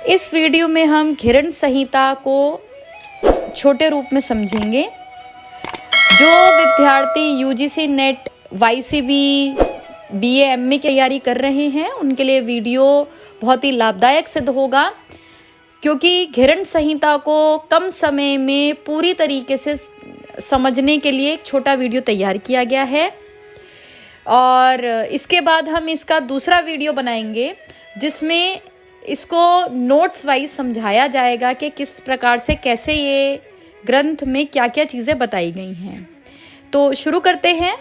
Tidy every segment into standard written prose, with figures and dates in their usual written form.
इस वीडियो में हम घिरण संहिता को छोटे रूप में समझेंगे। जो विद्यार्थी यूजीसी नेट, वाईसीबी, बीए, एमए की तैयारी कर रहे हैं उनके लिए वीडियो बहुत ही लाभदायक सिद्ध होगा, क्योंकि घिरण संहिता को कम समय में पूरी तरीके से समझने के लिए एक छोटा वीडियो तैयार किया गया है। और इसके बाद हम इसका दूसरा वीडियो बनाएंगे जिसमें इसको नोट्स वाइज समझाया जाएगा कि किस प्रकार से, कैसे ये ग्रंथ में क्या क्या चीज़ें बताई गई हैं। तो शुरू करते हैं।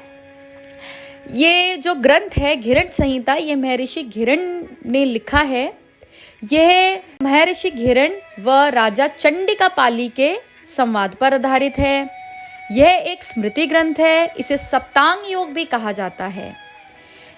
ये जो ग्रंथ है घिरण संहिता, ये महर्षि घिरण ने लिखा है। यह महर्षि घिरण व राजा चंडिकापाली के संवाद पर आधारित है। यह एक स्मृति ग्रंथ है। इसे सप्तांग योग भी कहा जाता है।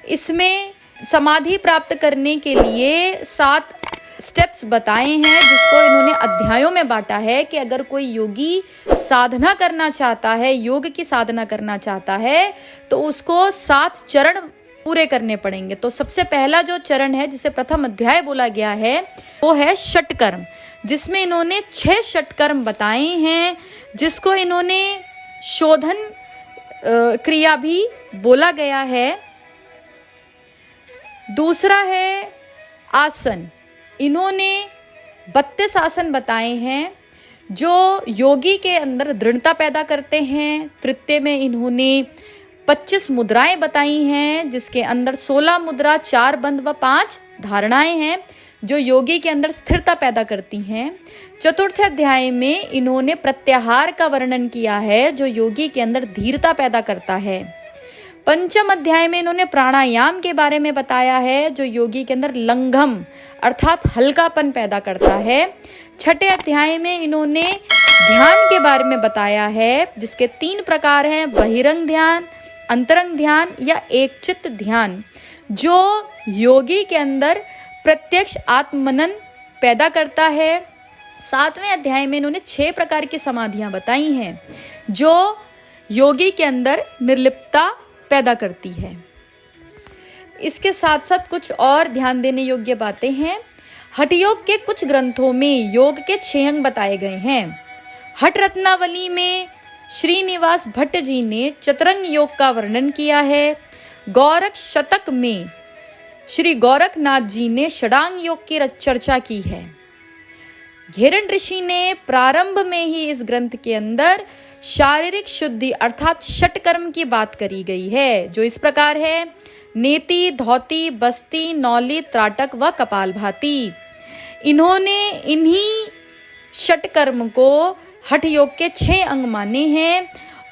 इसमें समाधि प्राप्त करने के लिए 7 स्टेप्स बताए हैं, जिसको इन्होंने अध्यायों में बांटा है कि अगर कोई योगी साधना करना चाहता है, योग की साधना करना चाहता है, तो उसको 7 चरण पूरे करने पड़ेंगे। तो सबसे पहला जो चरण है, जिसे प्रथम अध्याय बोला गया है, वो है षटकर्म, जिसमें इन्होंने 6 षटकर्म बताए हैं, जिसको इन्होंने शोधन क्रिया भी बोला गया है। दूसरा है आसन। इन्होंने 32 आसन बताए हैं जो योगी के अंदर दृढ़ता पैदा करते हैं। तृतीय में इन्होंने 25 मुद्राएं बताई हैं, जिसके अंदर 16 मुद्रा, 4 बंध व 5 धारणाएं हैं, जो योगी के अंदर स्थिरता पैदा करती हैं। चतुर्थ अध्याय में इन्होंने प्रत्याहार का वर्णन किया है, जो योगी के अंदर धीरता पैदा करता है। पंचम अध्याय में इन्होंने प्राणायाम के बारे में बताया है, जो योगी के अंदर लंघम अर्थात हल्कापन पैदा करता है। छठे अध्याय में इन्होंने ध्यान के बारे में बताया है, जिसके 3 प्रकार हैं, बहिरंग ध्यान, अंतरंग ध्यान या एकचित्त ध्यान, जो योगी के अंदर प्रत्यक्ष आत्ममनन पैदा करता है। 7वें अध्याय में इन्होंने 6 प्रकार की समाधियां बताई हैं, जो योगी के अंदर निर्लिप्तता पैदा करती है। इसके साथ साथ कुछ और ध्यान देने योग्य बातें हैं। हठ योग के कुछ ग्रंथों में योग के 6 अंग बताए गए हैं। हठ रत्नावली में श्रीनिवास भट्ट जी ने चतुरंग योग का वर्णन किया है। गौरख शतक में श्री गोरखनाथ जी ने षडांग योग की चर्चा की है। घिरण ऋषि ने प्रारंभ में ही इस ग्रंथ के अंदर शारीरिक शुद्धि अर्थात षटकर्म की बात करी गई है, जो इस प्रकार है: नेति, धौति, बस्ती, नौली, त्राटक व कपालभाति। इन्होंने इन्हीं षटकर्म को हठ योग के 6 अंग माने हैं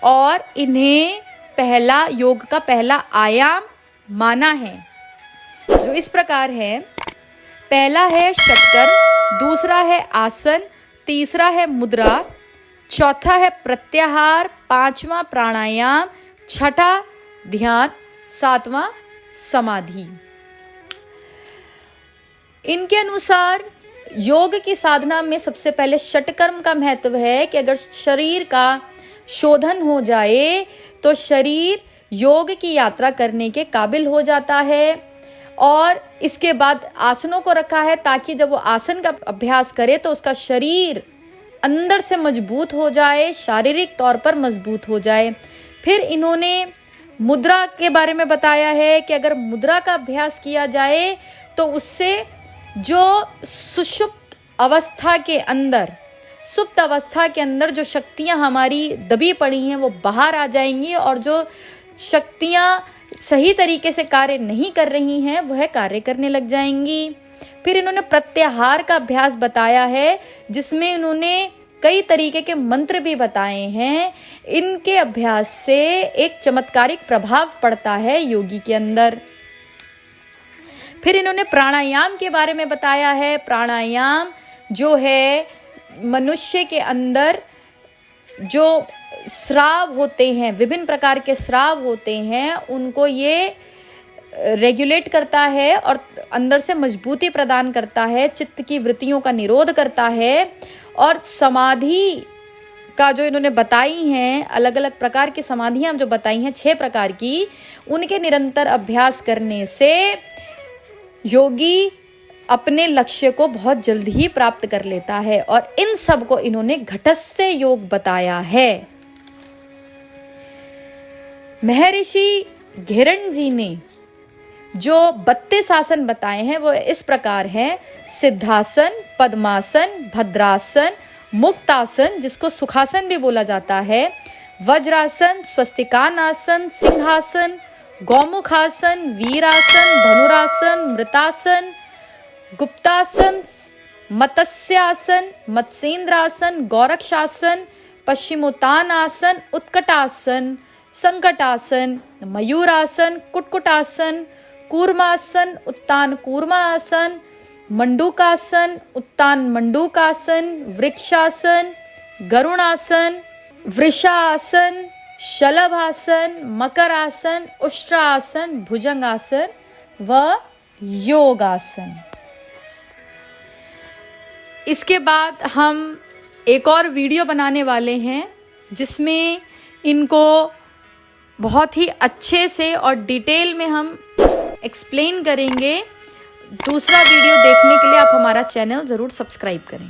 और इन्हें पहला योग का पहला आयाम माना है, जो इस प्रकार है। पहला है षटकर्म, दूसरा है आसन, तीसरा है मुद्रा, चौथा है प्रत्याहार, 5वां प्राणायाम, 6ठा ध्यान, 7वां समाधि। इनके अनुसार योग की साधना में सबसे पहले षटकर्म का महत्व है कि अगर शरीर का शोधन हो जाए तो शरीर योग की यात्रा करने के काबिल हो जाता है। और इसके बाद आसनों को रखा है ताकि जब वो आसन का अभ्यास करे तो उसका शरीर अंदर से मजबूत हो जाए, शारीरिक तौर पर मजबूत हो जाए। फिर इन्होंने मुद्रा के बारे में बताया है कि अगर मुद्रा का अभ्यास किया जाए तो उससे जो सुषुप्त अवस्था के अंदर, सुप्त अवस्था के अंदर जो शक्तियां हमारी दबी पड़ी हैं वो बाहर आ जाएंगी, और जो शक्तियां सही तरीके से कार्य नहीं कर रही हैं वह कार्य करने लग जाएंगी। फिर इन्होंने प्रत्याहार का अभ्यास बताया है, जिसमें इन्होंने कई तरीके के मंत्र भी बताए हैं। इनके अभ्यास से एक चमत्कारिक प्रभाव पड़ता है योगी के अंदर। फिर इन्होंने प्राणायाम के बारे में बताया है। प्राणायाम जो है मनुष्य के अंदर जो स्राव होते हैं, विभिन्न प्रकार के स्राव होते हैं, उनको ये रेगुलेट करता है और अंदर से मजबूती प्रदान करता है, चित्त की वृत्तियों का निरोध करता है। और समाधि का जो इन्होंने बताई हैं, अलग अलग प्रकार की समाधियां जो बताई हैं 6 प्रकार की, उनके निरंतर अभ्यास करने से योगी अपने लक्ष्य को बहुत जल्द ही प्राप्त कर लेता है। और इन सब को इन्होंने घटस्थ योग बताया है। महर्षि घेरण जी ने जो 32 आसन बताए हैं वो इस प्रकार है: सिद्धासन, पद्मासन, भद्रासन, मुक्तासन जिसको सुखासन भी बोला जाता है, वज्रासन, स्वस्तिकानासन, सिंहासन, गौमुखासन, वीरासन, धनुरासन, मृतासन, गुप्तासन, मत्स्यासन, मत्स्येंद्रासन, गौरक्षासन, पश्चिमोत्तानासन, उत्कटासन, संकटासन, मयूरासन, कुटकुटासन, कूर्मासन, उत्तान कूर्मासन, मंडूकासन, उत्तान मंडूकासन, वृक्षासन, गरुणासन, वृषासन, शलभासन, मकरासन, उष्ट्रासन, भुजंगासन व योगासन। इसके बाद हम एक और वीडियो बनाने वाले हैं जिसमें इनको बहुत ही अच्छे से और डिटेल में हम एक्सप्लेन करेंगे। दूसरा वीडियो देखने के लिए आप हमारा चैनल ज़रूर सब्सक्राइब करें।